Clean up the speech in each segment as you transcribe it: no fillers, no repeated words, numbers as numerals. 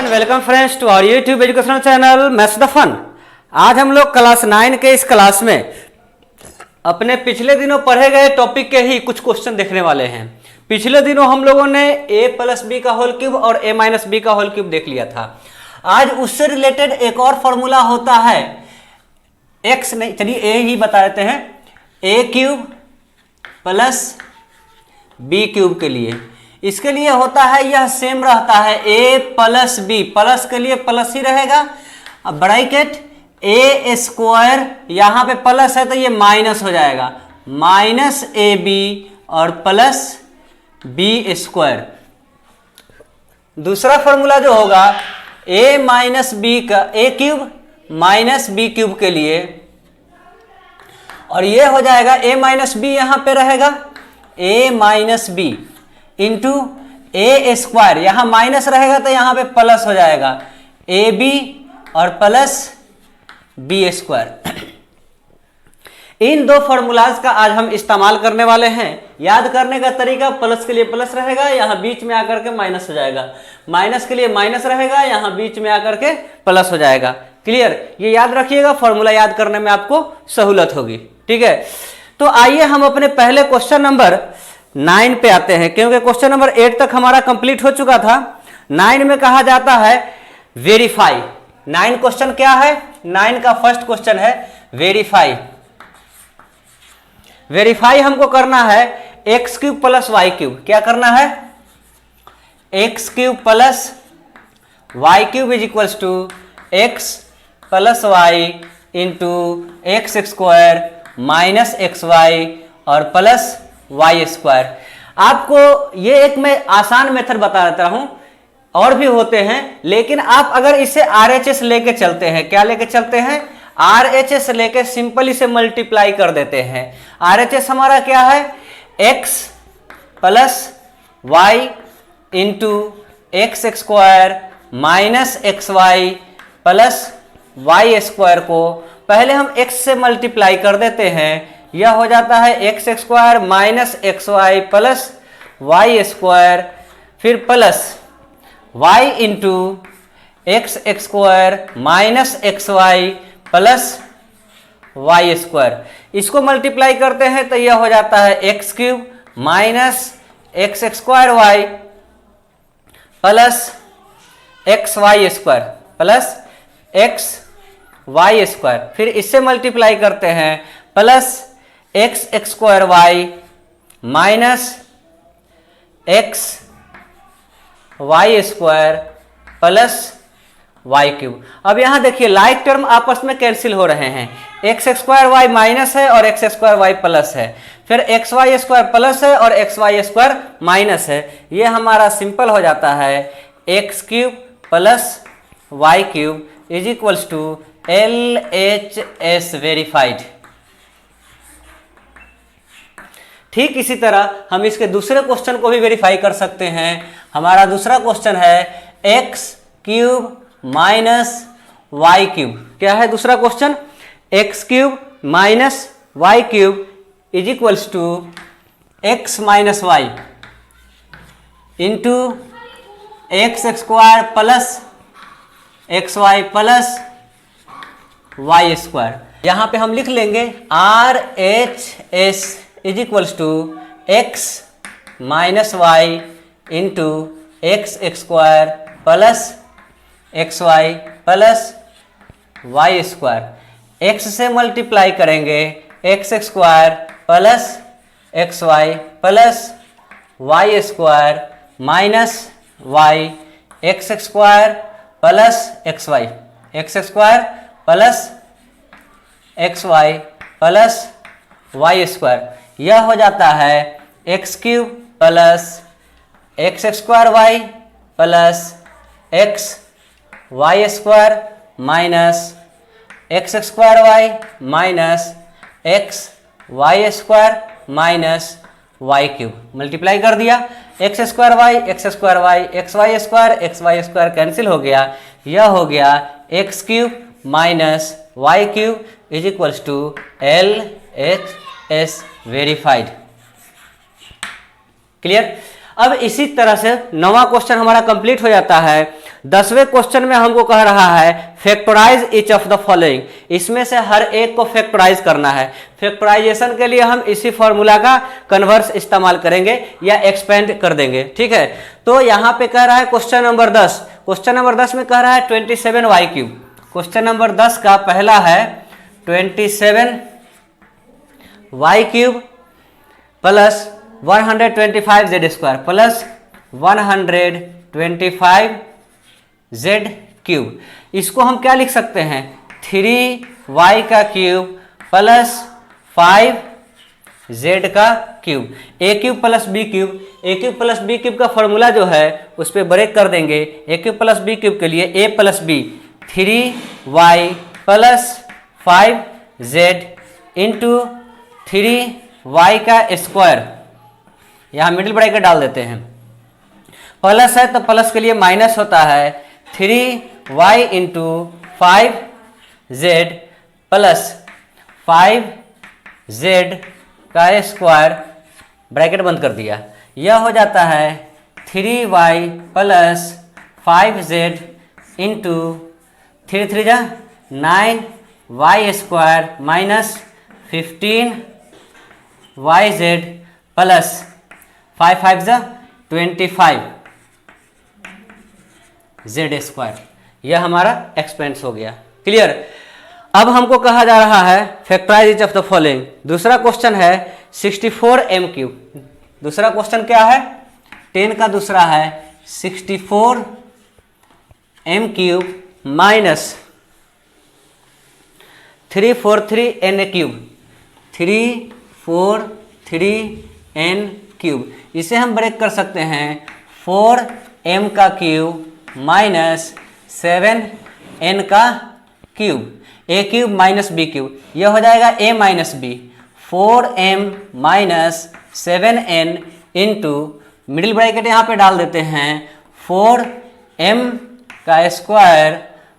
And welcome friends to our YouTube educational channel maths the fun. आज हम लोग class 9 के इस क्लास में अपने पिछले दिनों पढ़े गए टॉपिक के ही कुछ क्वेश्चन देखने वाले हैं। पिछले दिनों हम लोगों ने a प्लस बी का होल क्यूब और a माइनस बी का होल क्यूब देख लिया था। आज उससे रिलेटेड एक और फॉर्मूला होता है x नहीं, चलिए a ही बता देते हैं, a cube plus B cube के लिए। इसके लिए होता है, यह सेम रहता है a प्लस बी, प्लस के लिए प्लस ही रहेगा। अब ब्रैकेट a स्क्वायर, यहां पे प्लस है तो ये माइनस हो जाएगा, माइनस ए बी और प्लस बी स्क्वायर। दूसरा फॉर्मूला जो होगा a माइनस बी का, a cube minus b cube के लिए, और ये हो जाएगा a माइनस बी, यहां पे रहेगा a minus b into A square, यहां माइनस रहेगा तो यहां पे प्लस हो जाएगा ए बी और प्लस बी स्क्वायर। इन दो फॉर्मूलाज का आज हम इस्तेमाल करने वाले हैं। याद करने का तरीका, प्लस के लिए प्लस रहेगा, यहां बीच में आकर के माइनस हो जाएगा, माइनस के लिए माइनस रहेगा, यहां बीच में आकर के प्लस हो जाएगा। क्लियर? ये याद रखिएगा, फॉर्मूला याद करने में आपको सहूलत होगी। ठीक है, तो आइए हम अपने पहले क्वेश्चन नंबर 9 पे आते हैं, क्योंकि क्वेश्चन नंबर 8 तक हमारा कंप्लीट हो चुका था। 9 में कहा जाता है वेरीफाई। 9 क्वेश्चन क्या है? 9 का फर्स्ट क्वेश्चन है वेरीफाई। वेरीफाई हमको करना है x cube plus Y cube. क्या करना है? X cube plus Y cube is equals to x plus y into x square minus x y और प्लस वाई स्क्वायर। आपको ये एक मैं आसान मेथड बता देता हूं, और भी होते हैं, लेकिन आप अगर इसे आरएचएस लेके चलते हैं, क्या लेके चलते हैं? आरएचएस लेके सिंपल इसे मल्टीप्लाई कर देते हैं। आरएचएस हमारा क्या है? X plus y into x square minus x y plus y square को पहले हम x से मल्टीप्लाई कर देते हैं, यह हो जाता है x square minus x y plus y square, फिर plus y into x square minus x y plus y square. इसको मल्टीप्लाई करते हैं तो यह हो जाता है x cube minus x square y plus x y square plus x y square. फिर इससे मल्टीप्लाई करते हैं plus x square y minus x y square plus Y cube. अब यहां देखिए लाइक टर्म आपस में कैंसिल हो रहे हैं, एक्स स्क्वायर वाई माइनस है और एक्स स्क्वायर वाई प्लस है, फिर एक्स वाई स्क्वायर प्लस है और एक्स वाई स्क्वायर माइनस है। ये हमारा सिंपल हो जाता है x cube plus Y cube is equals to LHS verified. ठीक इसी तरह हम इसके दूसरे क्वेश्चन को भी वेरीफाई कर सकते हैं। हमारा दूसरा क्वेश्चन है x cube minus y cube. क्या है दूसरा question? X cube minus y cube is equals to x minus y into x square plus x y plus y square. यहां पे हम लिख लेंगे RHS is equals to x minus y into x square plus x y plus y square. X से multiply करेंगे x square plus x y plus y square minus y x square plus x y, x square plus x y plus y square. यह हो जाता है x cube plus x square y plus x y square minus x square y minus x y square minus y cube. Multiply कर दिया, x square y x y square cancel हो गया, यह हो गया x cube minus y cube is equals to LHS verified. Clear? अब इसी तरह से 9वां क्वेश्चन हमारा कंप्लीट हो जाता है। 10वें क्वेश्चन में हमको कह रहा है factorise each of the following, इसमें से हर एक को फैक्टराइज करना है। फैक्टराइजेशन के लिए हम इसी फॉर्मूला का कन्वर्स इस्तेमाल करेंगे या एक्सपेंड कर देंगे, ठीक है। तो यहाँ पे कह रहा है क्वेश्चन नंबर 10, क्वेश्चन नंबर 10 में कह रहा है 27y क्यूब। क्वेश्चन नंबर 10 का पहला है 27y cube plus 125z square plus 125z cube. इसको हम क्या लिख सकते हैं, 3y का क्यूब प्लस 5z का cube. A cube plus B cube, a cube plus B cube का फॉर्मूला जो है उस पर ब्रेक कर देंगे। A cube plus B cube के लिए a plus b 3y plus 5z into 3y का स्क्वायर, यहाँ मिडिल ब्रैकेट डाल देते हैं। प्लस है तो प्लस के लिए माइनस होता है 3y into 5z plus 5z का स्क्वायर, ब्रैकेट बंद कर दिया। यह हो जाता है 3y प्लस 5z इंटू 3 3 जा 9y square minus 15yz plus 5 5 जा 25z स्क्वायर। यह हमारा एक्सपेंस हो गया, क्लियर। अब हमको कहा जा रहा है factorise each of the following. दूसरा क्वेश्चन है 64m क्यूब। दूसरा क्वेश्चन क्या है, 10 का दूसरा है 64m cube minus 343n cube, 343n cube. इसे हम ब्रेक कर सकते हैं 4m का क्यूब माइनस 7n का cube, a cube minus b cube. यह हो जाएगा a minus b, 4m minus 7n into middle bracket यहाँ पे डाल देते हैं 4m का स्क्वायर,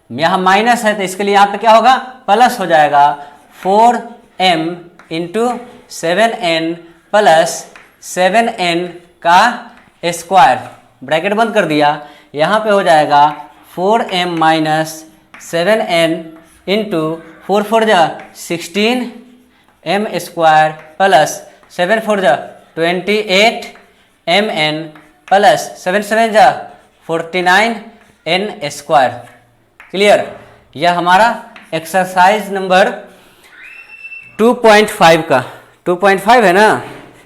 यहाँ माइनस है तो इसके लिए यहाँ पे क्या होगा, प्लस हो जाएगा 4m into 7n plus 7n का स्क्वायर, ब्रैकेट बंद कर दिया। यहाँ पे हो जाएगा 4m माइनस 7n इंटू 4 4 जा 16m स्क्वायर प्लस 7 4 जा 28mn प्लस 7 7 जा 49n स्क्वायर, क्लियर। यह हमारा एक्सरसाइज नंबर 2.5 का 2.5 है ना,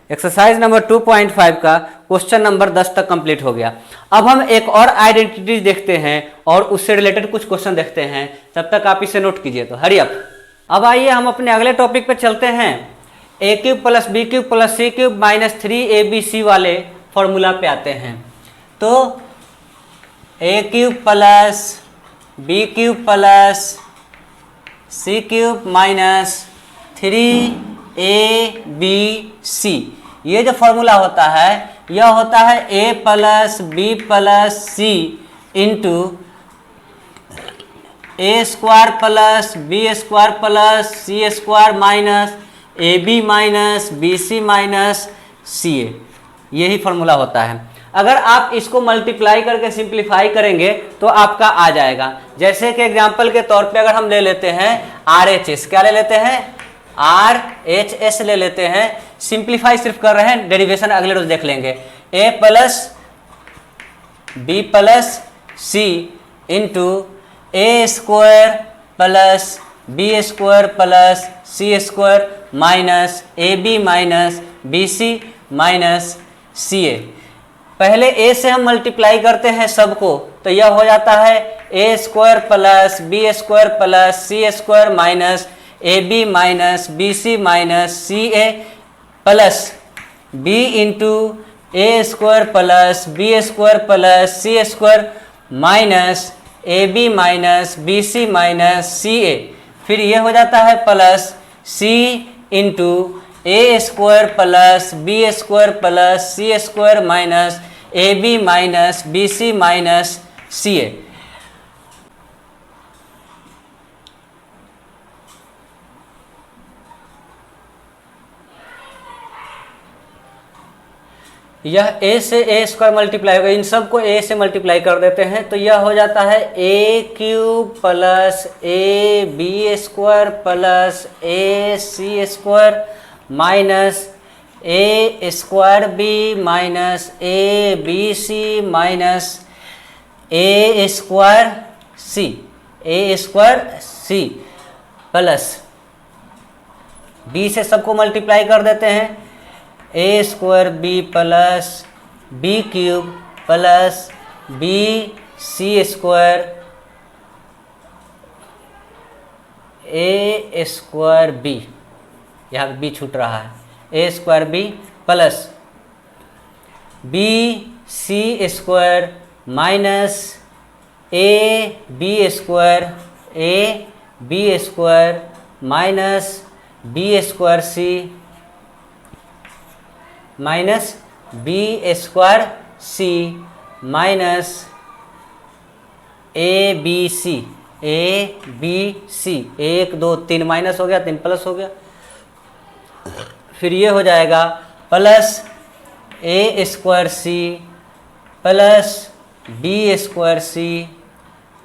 एक्सरसाइज नंबर 2.5 का क्वेश्चन नंबर 10 तक कंप्लीट हो गया। अब हम एक और आइडेंटिटी देखते हैं और उससे रिलेटेड कुछ क्वेश्चन देखते हैं, तब तक आप इसे नोट कीजिए। तो हरी अप। अब आइए हम अपने अगले टॉपिक पे चलते हैं। A cube plus B cube plus C cube minus 3abc वाले फॉर्मूला पे आते हैं। तो a cube plus B cube plus C cube minus 3abc, ये जो फॉर्मूला होता है यह होता है a plus B plus C into A square plus b square plus c square minus A B minus B C minus c a, यही formula होता है। अगर आप इसको मल्टीप्लाई करके सिंप्लीफाई करेंगे तो आपका आ जाएगा। जैसे कि एग्जांपल के तौर पे अगर हम ले लेते हैं RHS, क्या ले लेते हैं, RHS ले लेते हैं। सिंप्लीफाई सिर्फ कर रहे हैं, डेरिवेशन अगले रोज देख लेंगे। a plus B plus C into A square plus b square plus c square minus A B minus B C minus c a. पहले a से हम मल्टीप्लाई करते हैं सबको, तो यह हो जाता है a square plus b square plus c square minus A B minus B C minus c a plus b into A square plus b square plus c square minus A B minus B C minus c a. फिर ये हो जाता है plus C into A square plus b square plus c square minus A B minus B C minus c a. यह a से a square multiply होगा, इन सब को a से मल्टीप्लाई कर देते हैं तो यह हो जाता है a cube plus a b square plus a c square minus a square b minus A b C minus a square c plus b से सबको मल्टीप्लाई कर देते हैं a square b plus B cube plus b c square a square b, यहाँ पे b छूट रहा है, a square b plus b c square minus A b square minus b square c minus b square c minus A b c, एक दो तीन minus हो गया, तीन प्लस हो गया, फिर ये हो जाएगा plus a square c plus b square c,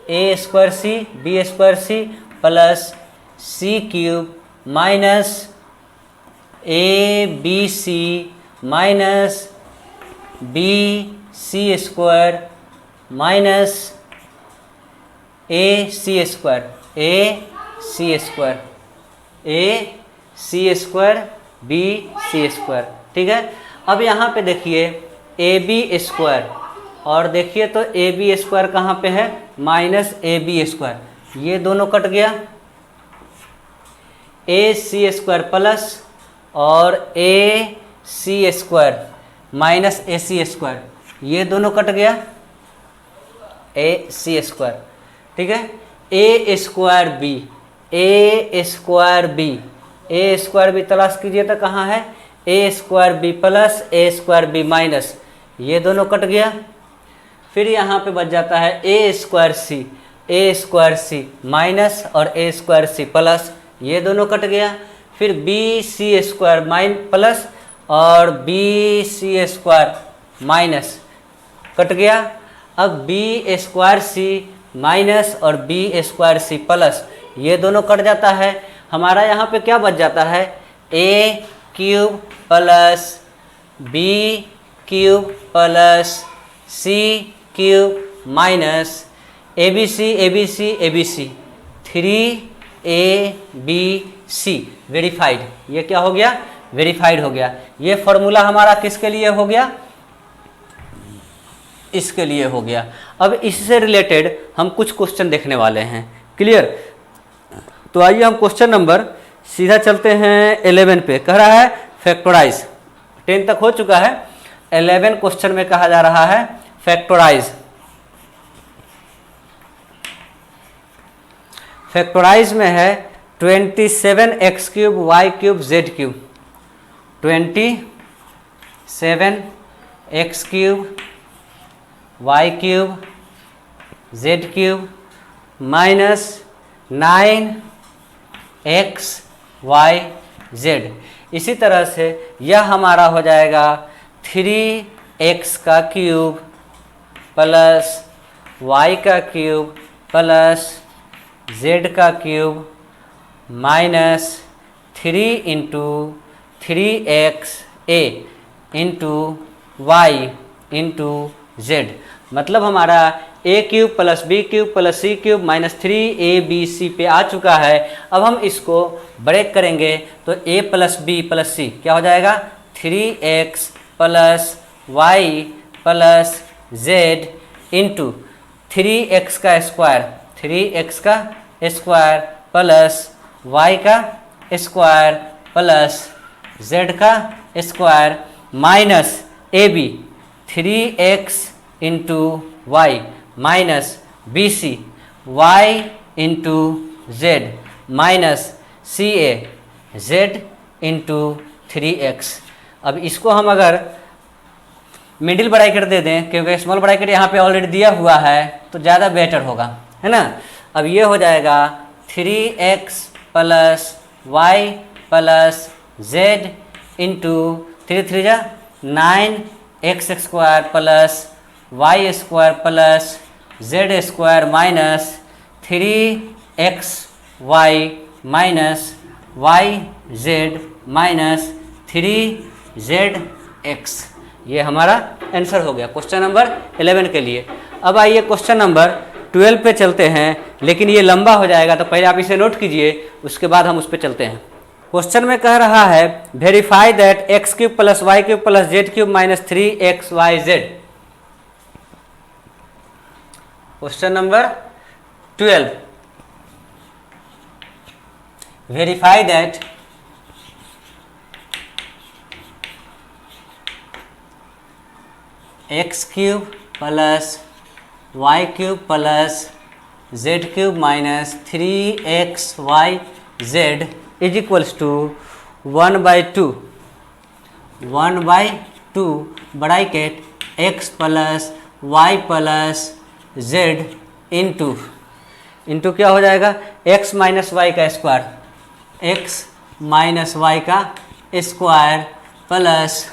a square c b square c plus C cube minus A b C minus B c square minus A c square b c square. ठीक है, अब यहाँ पे देखिए ए b square और देखिए तो ए b square कहाँ पे है, माइनस ए बी स्क्वायर, ये दोनों कट गया, ए सी स्क्वायर प्लस और ए सी स्क्वायर माइनस ए सी स्क्वायर, ये दोनों कट गया, ए सी स्क्वायर। ठीक है, ए स्क्वायर बी तलाश कीजिए तो कहाँ है, a square b plus a square b minus, ये दोनों कट गया, फिर यहाँ पे बच जाता है ए स्क्वायर सी माइनस और ए स्क्वायर सी प्लस, ये दोनों कट गया, फिर बी सी स्क्वायर प्लस और b c square minus cut गया, अब बी स्क्वायर सी माइनस और बी स्क्वायर सी प्लस, ये दोनों कट जाता है, हमारा यहाँ पे क्या बच जाता है, a cube plus B cube plus C cube minus A b c 3ABC verified, ये क्या हो गया, वेरीफाइड हो गया। ये फॉर्मूला हमारा किसके लिए हो गया, इसके लिए हो गया। अब इससे रिलेटेड हम कुछ क्वेश्चन देखने वाले हैं, क्लियर। तो आइए हम क्वेश्चन नंबर सीधा चलते हैं 11 पे, कह रहा है फैक्टराइज, 10 तक हो चुका है, 11 क्वेश्चन में कहा जा रहा है फैक्टराइज। फैक्टराइज में है 27x cube y cube z cube, 27x cube y cube z cube minus 9x y z. इसी तरह से यह हमारा हो जाएगा 3x का क्यूब प्लस y का क्यूब प्लस z का cube minus 3 into 3x a into y into z, मतलब हमारा a cube plus B cube plus C cube minus 3abc पे आ चुका है। अब हम इसको ब्रेक करेंगे तो a plus B plus c क्या हो जाएगा, 3x plus Y plus z into 3x का स्क्वायर प्लस y का स्क्वायर प्लस z का square minus A b 3x into y minus B c y into z minus c a z into 3x। अब इसको हम अगर middle bracket दे दें, क्योंकि small bracket यहाँ पे ऑलरेडी दिया हुआ है तो ज़्यादा बेटर होगा, है ना। अब ये हो जाएगा 3x plus Y plus z into 3 3 जा 9 x square plus y square plus z square minus 3x y minus y z minus 3zx। ये हमारा आंसर हो गया क्वेश्चन नंबर 11 के लिए। अब आइए क्वेश्चन नंबर 12 पे चलते हैं, लेकिन ये लंबा हो जाएगा तो पहले आप इसे नोट कीजिए, उसके बाद हम उस पर चलते हैं। क्वेश्चन में कह रहा है verify that x cube plus Y cube plus Z cube minus 3xyz। Question number 12, verify that x cube plus Y cube plus Z cube minus 3xyz is equals to 1/2 bracket x plus Y plus z into क्या हो जाएगा, x minus y का square, x minus y का square plus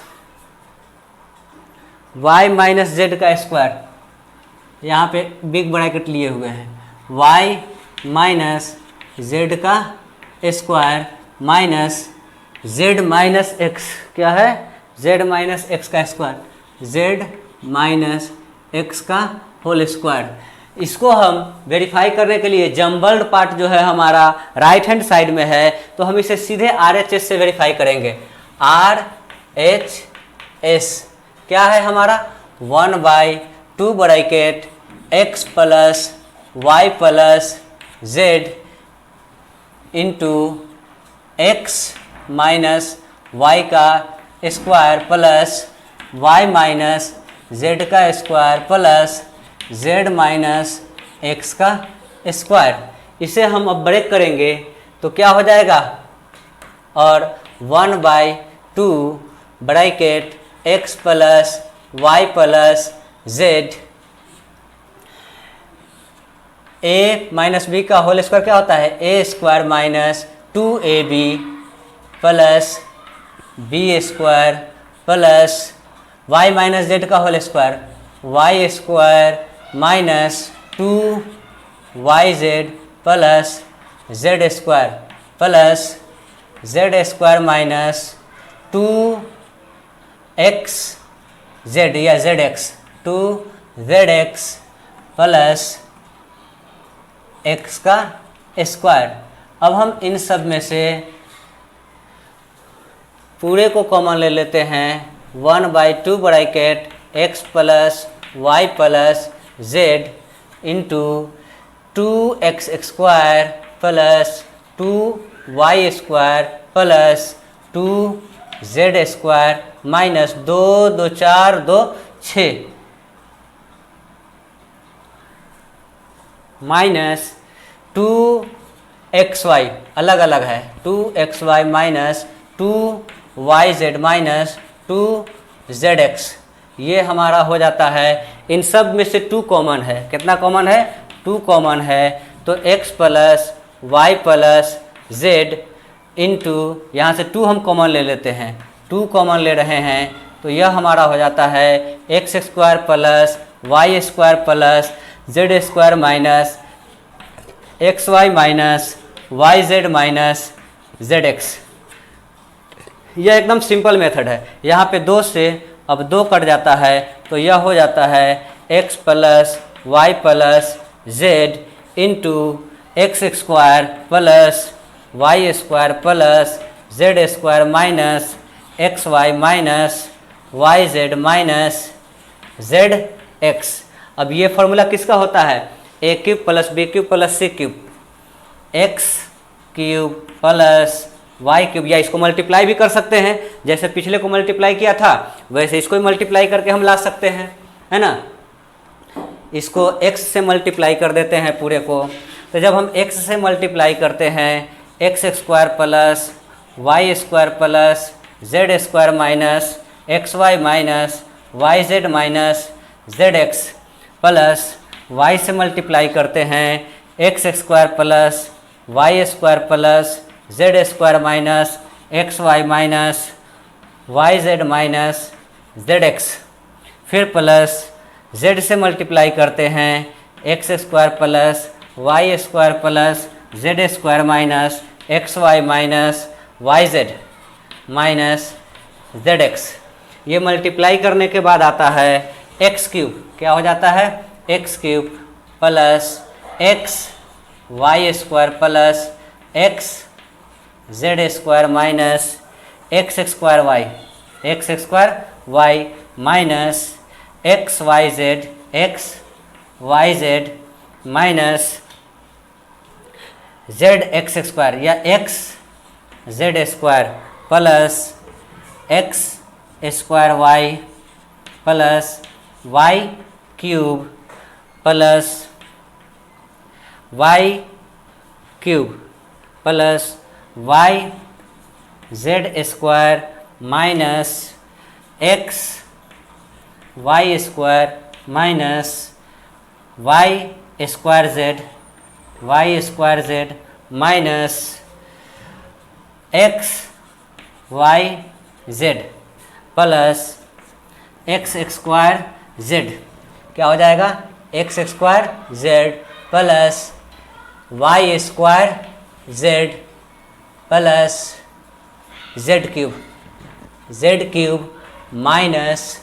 y minus z का square, यहाँ पे big bracket लिए हुए हैं, वाई माइनस जेड का square minus Z minus x, क्या है, जेड माइनस एक्स का स्क्वायर, जेड माइनस एक्स का होल स्क्वायर। इसको हम वेरीफाई करने के लिए जम्बल्ड पार्ट जो है हमारा राइट हैंड साइड में है, तो हम इसे सीधे RHS से वेरीफाई करेंगे। RHS क्या है हमारा, 1/2 bracket x plus Y plus z into x minus y का square plus y minus z का square plus z minus x का स्क्वायर। इसे हम अब ब्रेक करेंगे तो क्या हो जाएगा, और 1/2 bracket x plus Y plus z, a minus b का होल स्क्वायर क्या होता है, a square minus 2ab plus b square plus y minus z का whole square, y square minus 2yz plus z square plus z square minus 2xz या zx, 2zx plus x का square. अब हम इन सब में से पूरे को कॉमन ले लेते हैं, 1/2 bracket x plus Y plus z into 2x square plus 2y square plus 2z square minus 2 2 4 2 6 minus 2xy अलग अलग है, 2xy minus 2yz minus 2zx। ये हमारा हो जाता है, इन सब में से 2 कॉमन है, कितना कॉमन है, 2 कॉमन है, तो x plus Y plus z into यहाँ से 2 हम कॉमन ले लेते हैं, 2 कॉमन ले रहे हैं, तो यह हमारा हो जाता है x square plus y square plus z square minus x y minus y z minus z x. यह एकदम सिंपल मेथड है, यहाँ पे 2 से अब 2 कट जाता है, तो यह हो जाता है x plus Y plus z into x square plus y square plus z square minus x y minus y z minus z x. अब ये फॉर्मूला किसका होता है, a cube plus B cube plus C cube, x cube plus Y cube, या इसको multiply भी कर सकते हैं, जैसे पिछले को मल्टीप्लाई किया था वैसे इसको भी मल्टीप्लाई करके हम ला सकते हैं, है ना। इसको x से मल्टीप्लाई कर देते हैं पूरे को, तो जब हम x से मल्टीप्लाई करते हैं x square plus y square plus z square minus x y minus y z minus z x plus y से मल्टीप्लाई करते हैं x square plus y square plus z square minus x y minus y z minus z x. फिर plus z से multiply करते हैं x square plus y square plus z square minus x y minus y z minus z x. ये multiply करने के बाद आता है एक्स क्यूब, क्या हो जाता है x cube plus x y square plus x z square minus x square y minus x y z minus z x square या x z square plus x square y plus Y cube plus Y cube plus y z square minus x y square minus y square z minus x y z plus x square z, क्या हो जाएगा x square z plus y square z plus Z cube minus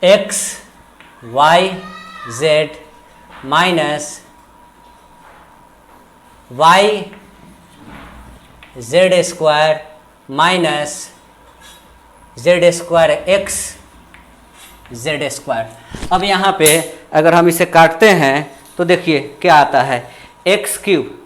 x y z minus y z square minus z square x z square. अब यहाँ पे अगर हम इसे काटते हैं तो देखिए क्या आता है x cube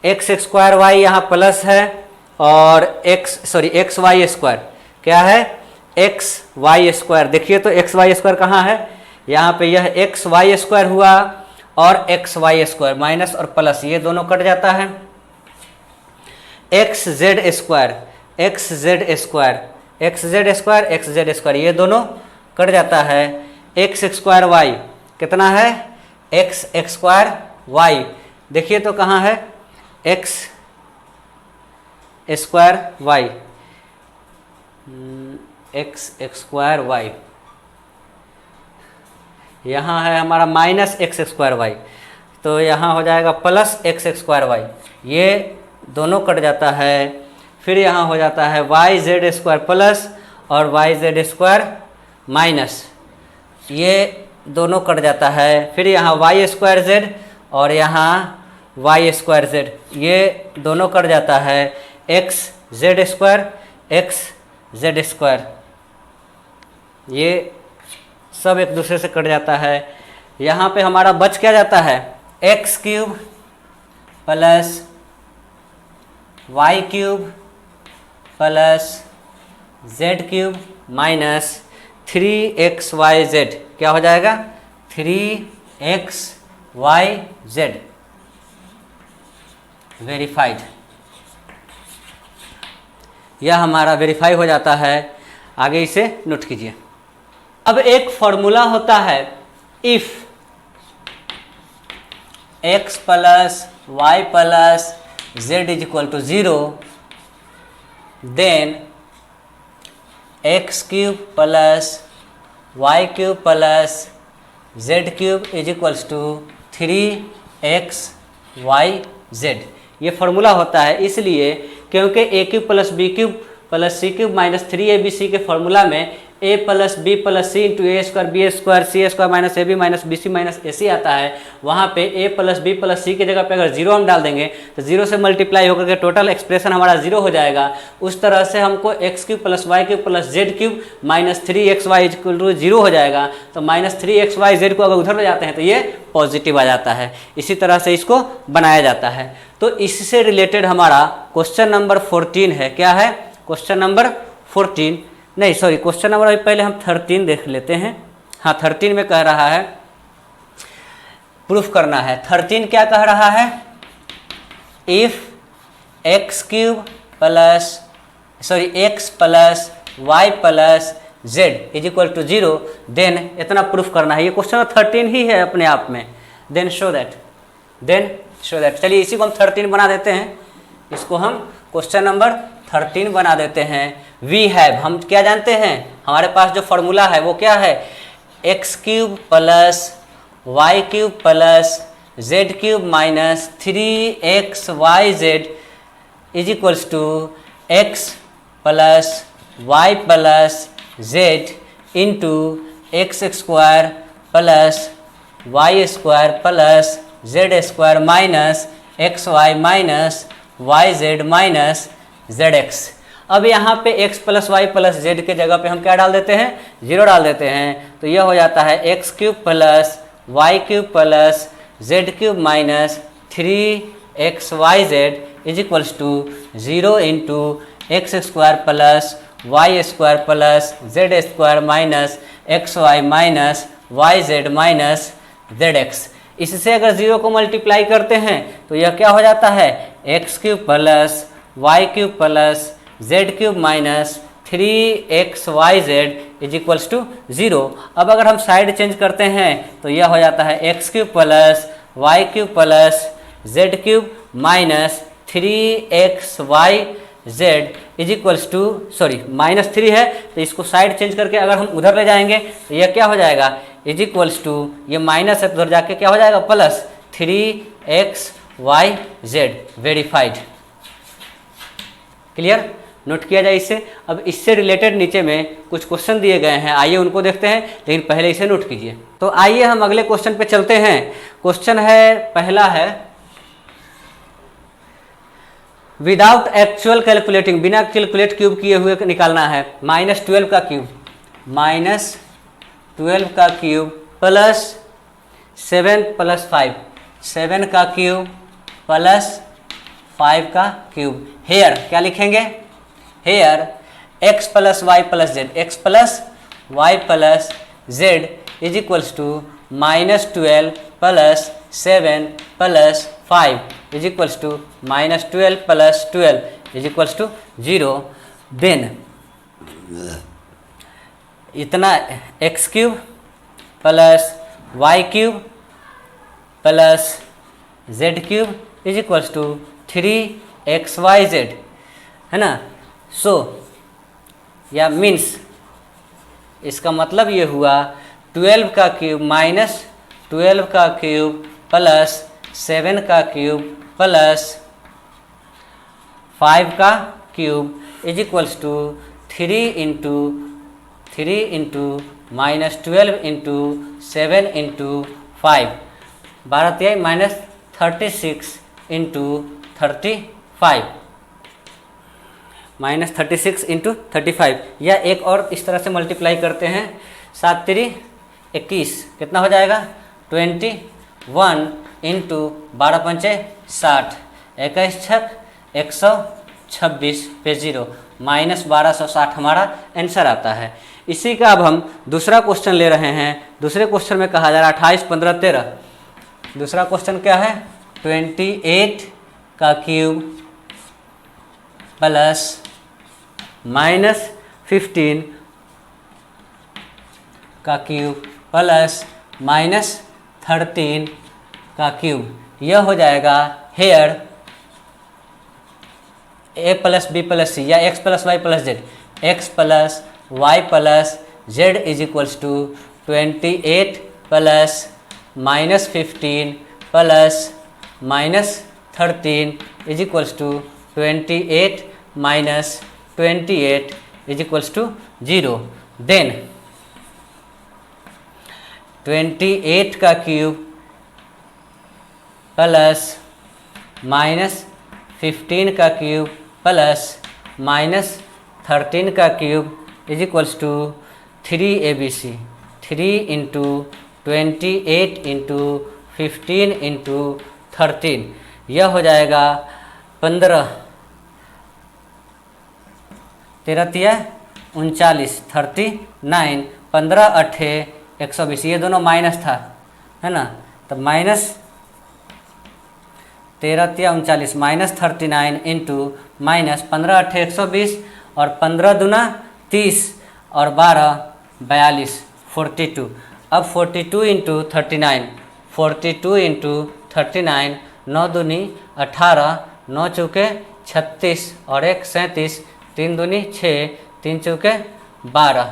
x square y यहाँ प्लस है और एक्स वाई स्क्वायर क्या है एक्स वाई स्क्वायर। देखिए तो एक्स वाई स्क्वायर कहाँ है, यहाँ पे यह एक्स वाई स्क्वायर हुआ और एक्स वाई स्क्वायर माइनस और प्लस ये दोनों कट जाता है। एक्स जेड स्क्वायर ये दोनों कट जाता है। एक्स स्क्वायर वाई कितना है एक्स स्क्वायर वाई, देखिए तो कहाँ है x square y x square y, यहाँ है हमारा माइनस एक्स स्क्वायर वाई, तो यहाँ हो जाएगा प्लस एक्स स्क्वायर वाई, ये दोनों कट जाता है। फिर यहाँ हो जाता है वाई जेड स्क्वायर प्लस और वाई जेड स्क्वायर माइनस, ये दोनों कट जाता है। फिर यहाँ वाई स्क्वायर जेड और यहाँ वाई स्क्वायर जेड, ये दोनों कट जाता है। एक्स जेड स्क्वायर ये सब एक दूसरे से कट जाता है। यहाँ पे हमारा बच क्या जाता है x cube plus Y cube plus Z cube minus 3xyz, क्या हो जाएगा 3xyz वेरीफाइड, यह हमारा वेरीफाई हो जाता है। आगे इसे नोट कीजिए। अब एक फॉर्मूला होता है if x plus Y plus Z is equal to 0 then X cube plus Y cube plus Z cube is equals to 3xyz। ये फॉर्मूला होता है इसलिए क्योंकि A cube plus B cube plus C cube minus 3abc के formula में a plus B plus C into A square B square C square minus A B minus B C minus A C आता है। वहाँ पे a plus B plus सी की जगह पे अगर 0 हम डाल देंगे तो 0 से मल्टीप्लाई होकर के टोटल एक्सप्रेशन हमारा 0 हो जाएगा। उस तरह से हमको x cube plus Y cube plus Z cube minus 3xy equal to 0 हो जाएगा। तो माइनस 3xyz को अगर उधर ले जाते हैं तो ये पॉजिटिव आ जाता है। इसी तरह से इसको बनाया जाता है। तो इससे रिलेटेड हमारा क्वेश्चन नंबर 14 है। क्या है क्वेश्चन नंबर 14 नहीं सॉरी क्वेश्चन नंबर अभी पहले हम 13 देख लेते हैं। हाँ 13 में कह रहा है प्रूफ करना है। 13 क्या कह रहा है if x cube plus x plus Y plus Z is equal to 0 then इतना प्रूफ करना है। ये क्वेश्चन 13 ही है अपने आप में। देन शो दैट चलिए इसी को हम 13 बना देते हैं। इसको हम क्वेश्चन नंबर 13 बना देते हैं। वी हैव हम क्या जानते हैं हमारे पास जो फॉर्मूला है वो क्या है, x cube plus Y cube plus Z cube minus 3xyz is equals to x plus Y plus z into x square plus y square plus z square minus x y minus y z minus z x. अब यहाँ पे x plus Y plus z के जगह पे हम क्या डाल देते हैं, 0 डाल देते हैं। तो यह हो जाता है x cube plus Y cube plus Z cube minus 3xyz is equals to 0 into x square plus y square plus z square minus x y minus y z minus z x. इससे अगर 0 को multiply करते हैं तो यह क्या हो जाता है, x cube plus Y cube plus Z cube minus 3xyz is equals to 0। अब अगर हम साइड चेंज करते हैं तो यह हो जाता है x cube plus Y cube plus Z cube minus 3xyz is equals to -3 है, तो इसको साइड चेंज करके अगर हम उधर ले जाएंगे तो यह क्या हो जाएगा, इज इक्वल्स टू, ये माइनस है तो उधर जाके क्या हो जाएगा, plus 3xyz verified. Clear, note किया जाए इसे। अब इससे रिलेटेड नीचे में कुछ क्वेश्चन दिए गए हैं, आइए उनको देखते हैं, लेकिन पहले इसे नोट कीजिए। तो आइए हम अगले क्वेश्चन पे चलते हैं। क्वेश्चन है, पहला है, विदाउट एक्चुअल कैलकुलेटिंग, बिना कैलकुलेट क्यूब किए हुए निकालना है, -12 का क्यूब, -12 का क्यूब प्लस 7 + 5, 7 का क्यूब प्लस 5 का क्यूब। हेयर क्या लिखेंगे, here x plus Y plus Z, x plus Y plus Z is equals to -12 plus 7 plus 5 is equals to -12 plus 12 is equals to 0। Then इतना X cube plus Y cube plus Z cube is equals to 3xyz, है ना। सो या means इसका मतलब ये हुआ 12 का cube minus 12 का क्यूब प्लस 7 का क्यूब प्लस 5 का cube is equals to 3 into -12 into 7 into 5, 12 -36 into 35, -36 into 35, या एक और इस तरह से मल्टीप्लाई करते हैं, 7 × 3 = 21, कितना हो जाएगा, 21 इंटू 12 × 5 = 60, 21 × 6 = 126 पे 0, -1260 हमारा आंसर आता है। इसी का अब हम दूसरा क्वेश्चन ले रहे हैं। दूसरे क्वेश्चन में कहा जा रहा है 28, 15, 13। दूसरा क्वेश्चन क्या है, 28 का क्यूब प्लस -15 का क्यूब प्लस -13 का क्यूब। यह हो जाएगा here a plus B plus C या x plus Y plus Z, x plus Y plus Z is equals to 28 plus -15 plus -13 is equals to 28 minus 28 is equals to 0। Then 28 का cube plus -15 का cube plus -13 का cube is equals to 3abc, 3 into 28 into 15 into 13, यह हो जाएगा 15, 13 39, 39, 15 8 120, ये दोनों minus था, है ना, तो -13 39 -39 इंटू -15 8 120 और 15 दूना 30 और 12 42 42। अब 42 इंटू 39, 42 इंटू 39, 9 दूनी 18, 9 चौके 36 और 1 37, 3 दूनी 6, 3 चौके 12,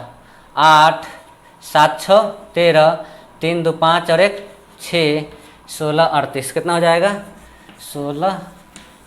8 7 6 13, 3 2 5 और 1 6, 16 38, कितना हो जाएगा 16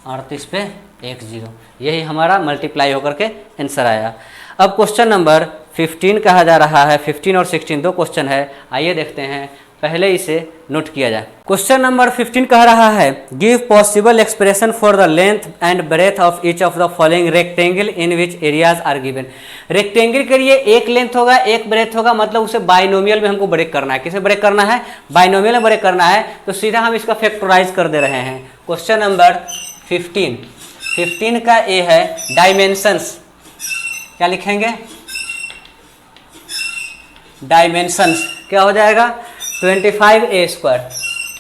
38 पे 1 0। यही हमारा मल्टीप्लाई होकर के आंसर आया। अब क्वेश्चन नंबर 15 कहा जा रहा है। 15 और 16 दो क्वेश्चन है, आइए देखते हैं। पहले इसे नोट किया जाए। क्वेश्चन नंबर 15 कह रहा है give possible expression for the length and breadth of each of the following rectangle in which areas are given. Rectangle के लिए एक लेंथ होगा एक ब्रेथ होगा, मतलब उसे बाइनोमियल में हमको ब्रेक करना है। किसे ब्रेक करना है? बाइनोमियल में ब्रेक करना है, तो सीधा हम इसका फैक्टराइज कर दे रहे हैं। क्वेश्चन नंबर 15 का ए है डायमेंशंस। क्या लिखेंगे? डायमेंशंस क्या हो जाएगा 25a square,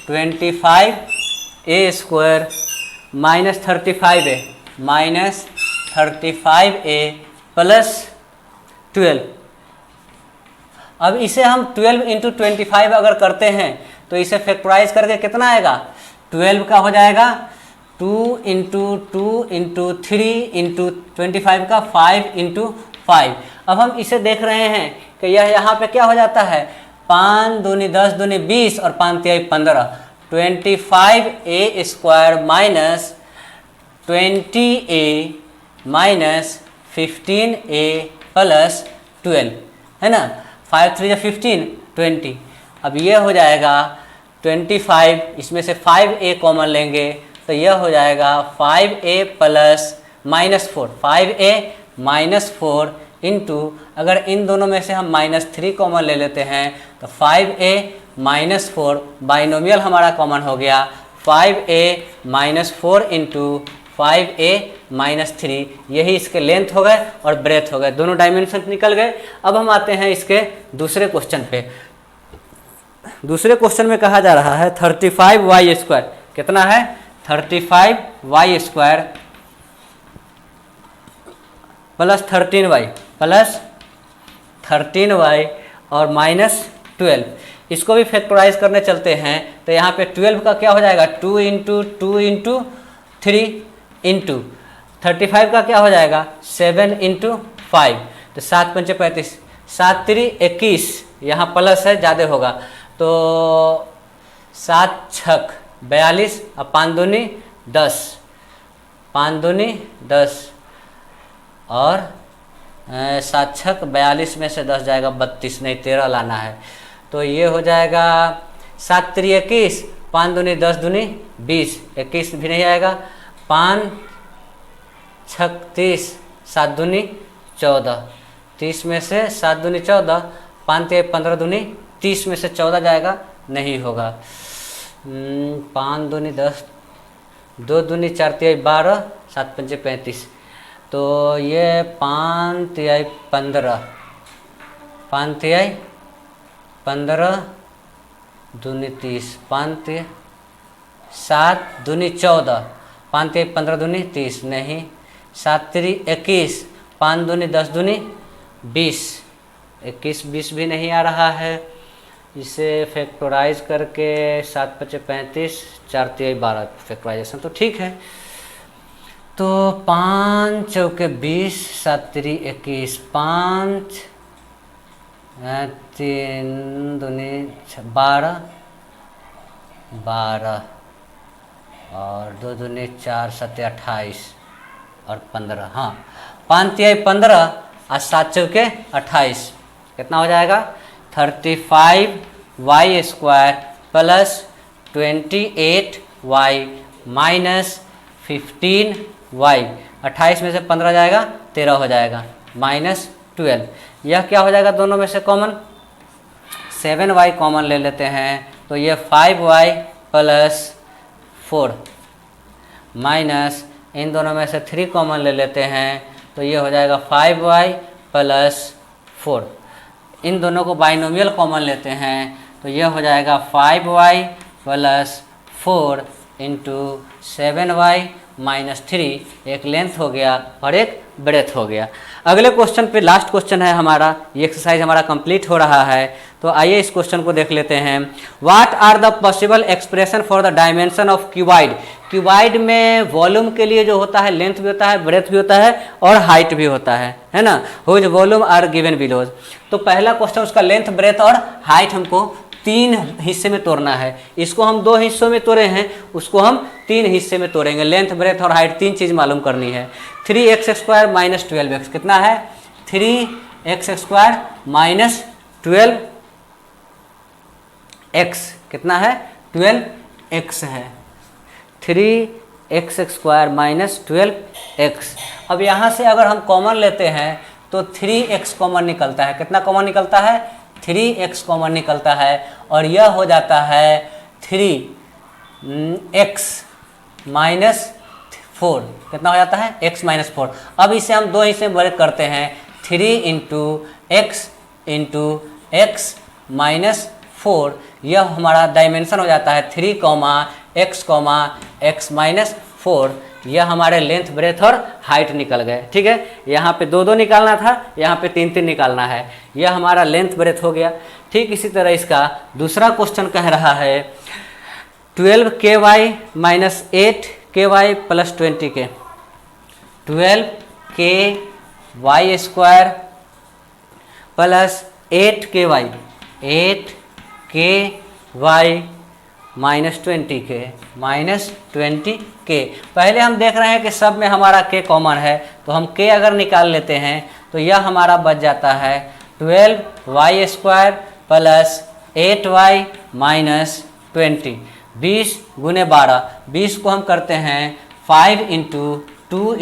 25a square minus 35a plus 12। अब इसे हम 12 इंटू 25 अगर करते हैं तो इसे फैक्टराइज करके कितना आएगा? 12 का हो जाएगा 2 इंटू 2 इंटू 3 इंटू 25 का 5 इंटू 5। अब हम इसे देख रहे हैं कि यह यहाँ पे क्या हो जाता है 5 दूनी 10 दूनी 20 और 5 तिहाई 15, 25a square minus 20a minus 15a plus 12 है ना। 5 3 15 20। अब ये हो जाएगा 25, इसमें से 5a कॉमन लेंगे तो यह हो जाएगा 5a प्लस -4, 5a -4 इंटू, अगर इन दोनों में से हम -3 कॉमन ले लेते हैं तो 5a -4 बाइनोमियल हमारा कॉमन हो गया। 5a -4 इंटू 5a -3, यही इसके लेंथ हो गए और ब्रेथ हो गए, दोनों डायमेंशन निकल गए। अब हम आते हैं इसके दूसरे क्वेश्चन पे। दूसरे क्वेश्चन में कहा जा रहा है 35y स्क्वायर। कितना है? 35y स्क्वायर प्लस 13y और -12। इसको भी फैक्टराइज करने चलते हैं तो यहाँ पे 12 का क्या हो जाएगा 2 इंटू 2 इंटू 3 इंटू 35 का क्या हो जाएगा 7 इंटू 5, तो 7 पंचे 35, 7 3 21, यहाँ प्लस है ज़्यादा होगा तो 7 छक 42 और 5 दूनी 10, 5 दूनी 10 और 7 छक 42 में से 10 जाएगा 32, नहीं 13 लाना है। तो ये हो जाएगा 7 3 21, 5 दूनी 10 दूनी 20, 21 भी नहीं आएगा, 5 छक 30, 7 दूनी 14, 30 में से 7 दूनी 14, 5 3 15 दूनी 30 में से 14 जाएगा, नहीं होगा। 5 दूनी 10, 2 दूनी 4 तिहाई 12, 7 पंचे 35, तो ये 5 तिहाई 15, 5 तिहाई 15 दूनी 30, 5 7 दूनी 14, 5 तिहाई 15 दूनी 30, नहीं 7 3 21, 5 दूनी 10 दूनी 20, 21 20 भी नहीं आ रहा है। इसे फैक्टराइज करके 7 पचे 35, 4 तिहाई 12 फैक्टराइजेशन तो ठीक है। तो 5 चौके 20, 7 3 21, 5 3 दूनी 12 और 2 दूनी 4 7 28 और 15, हाँ 5 तिहाई 15 और 7 चौके 28, कितना हो जाएगा 35y square plus 28y minus 15y, 28 में से 15 जाएगा 13 हो जाएगा, -12। यह क्या हो जाएगा दोनों में से कॉमन, 7y कॉमन ले लेते हैं तो ये 5y प्लस 4 माइनस इन दोनों में से 3 कॉमन ले लेते हैं तो ये हो जाएगा 5y प्लस 4। इन दोनों को बाइनोमियल कॉमन लेते हैं तो ये हो जाएगा 5y plus 4 into 7y minus 3, एक लेंथ हो गया और एक ब्रेथ हो गया। अगले क्वेश्चन पे लास्ट क्वेश्चन है हमारा, ये एक्सरसाइज हमारा कंप्लीट हो रहा है। तो आइए इस क्वेश्चन को देख लेते हैं। What are the possible expression for the dimension of cuboid. Cuboid में वॉल्यूम के लिए जो होता है लेंथ भी होता है, ब्रेथ भी होता है और हाइट भी होता है ना। Whose volume are given below. तो पहला क्वेश्चन उसका लेंथ, ब्रेथ और हाइट हमको 3 हिस्से में तोड़ना है। इसको हम 2 हिस्सों में तोड़े हैं, उसको हम 3 हिस्से में तोड़ेंगे। लेंथ, ब्रेथ और हाइट 3 चीज़ मालूम करनी है। 3x² माइनस 12x कितना है? 3x² माइनस 12x कितना है? 12x है। 3x² minus 12x। अब यहाँ से अगर हम कॉमन लेते हैं तो 3x कॉमन निकलता है। कितना कॉमन निकलता है? 3x कॉमन निकलता है और यह हो जाता है 3x माइनस 4। कितना हो जाता है? x minus 4। अब इसे हम 2 हिस्से में ब्रेक करते हैं। 3 इंटू x माइनस 4, यह हमारा डायमेंशन हो जाता है 3, x माइनस 4। यह हमारे लेंथ, ब्रेथ और हाइट निकल गए। ठीक है, यहाँ पे 2 निकालना था, यहाँ पे 3 निकालना है। यह हमारा लेंथ, ब्रेथ हो गया। ठीक इसी तरह इसका दूसरा क्वेश्चन कह रहा है 12ky minus 8ky plus 20k। 12ky² plus 8ky minus 20k। पहले हम देख रहे हैं कि सब में हमारा k कॉमन है, तो हम k अगर निकाल लेते हैं तो यह हमारा बच जाता है 12y² प्लस 8y माइनस 20। 20 गुने 12, 20 को हम करते हैं 5 इंटू 2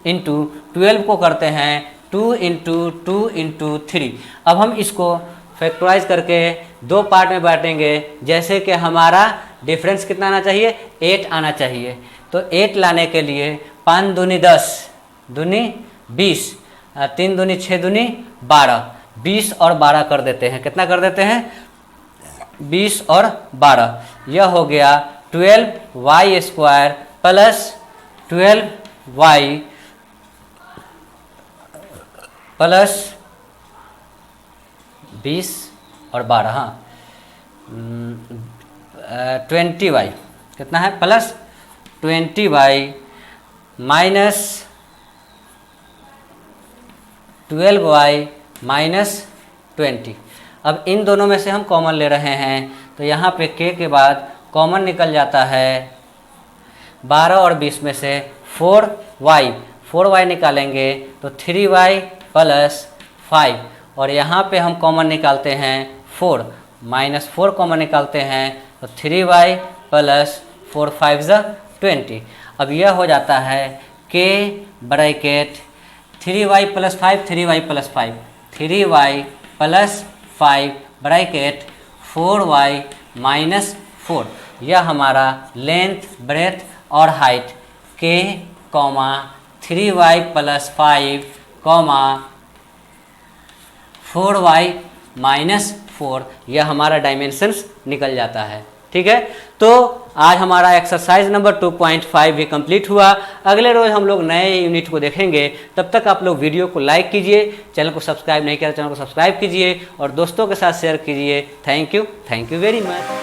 इंटू 12 को करते हैं 2 इंटू 3। अब हम इसको फैक्टराइज करके 2 पार्ट में बांटेंगे। जैसे कि हमारा डिफरेंस कितना आना चाहिए? 8 आना चाहिए। तो 8 लाने के लिए 5 दूनी 10, दूनी 20, 3 दूनी 6 दूनी 12, 20 और 12 कर देते हैं। कितना कर देते हैं? 20 और 12। यह हो गया 12y² प्लस 12y प्लस 20 और 12, हाँ 20y कितना है? Plus 20y minus 12y minus 20। अब इन दोनों में से हम कॉमन ले रहे हैं, तो यहाँ पे k के बाद कॉमन निकल जाता है 12 और 20 में से 4y निकालेंगे तो 3y प्लस 5। और यहाँ पे हम कॉमन निकालते हैं 4, माइनस 4 कॉमन निकालते हैं तो 3y प्लस 4 5 20। अब यह हो जाता है k bracket 3y plus 5 3y plus 5 3y plus 5 bracket 4y minus 4। यह हमारा लेंथ, ब्रेथ और height k, 3y plus 5, 4y minus 4, यह हमारा डायमेंशंस निकल जाता है। ठीक है, तो आज हमारा एक्सरसाइज नंबर 2.5 भी कंप्लीट हुआ। अगले रोज हम लोग नए यूनिट को देखेंगे। तब तक आप लोग वीडियो को लाइक कीजिए, चैनल को सब्सक्राइब नहीं किया तो चैनल को सब्सक्राइब कीजिए और दोस्तों के साथ शेयर कीजिए। Thank you very much.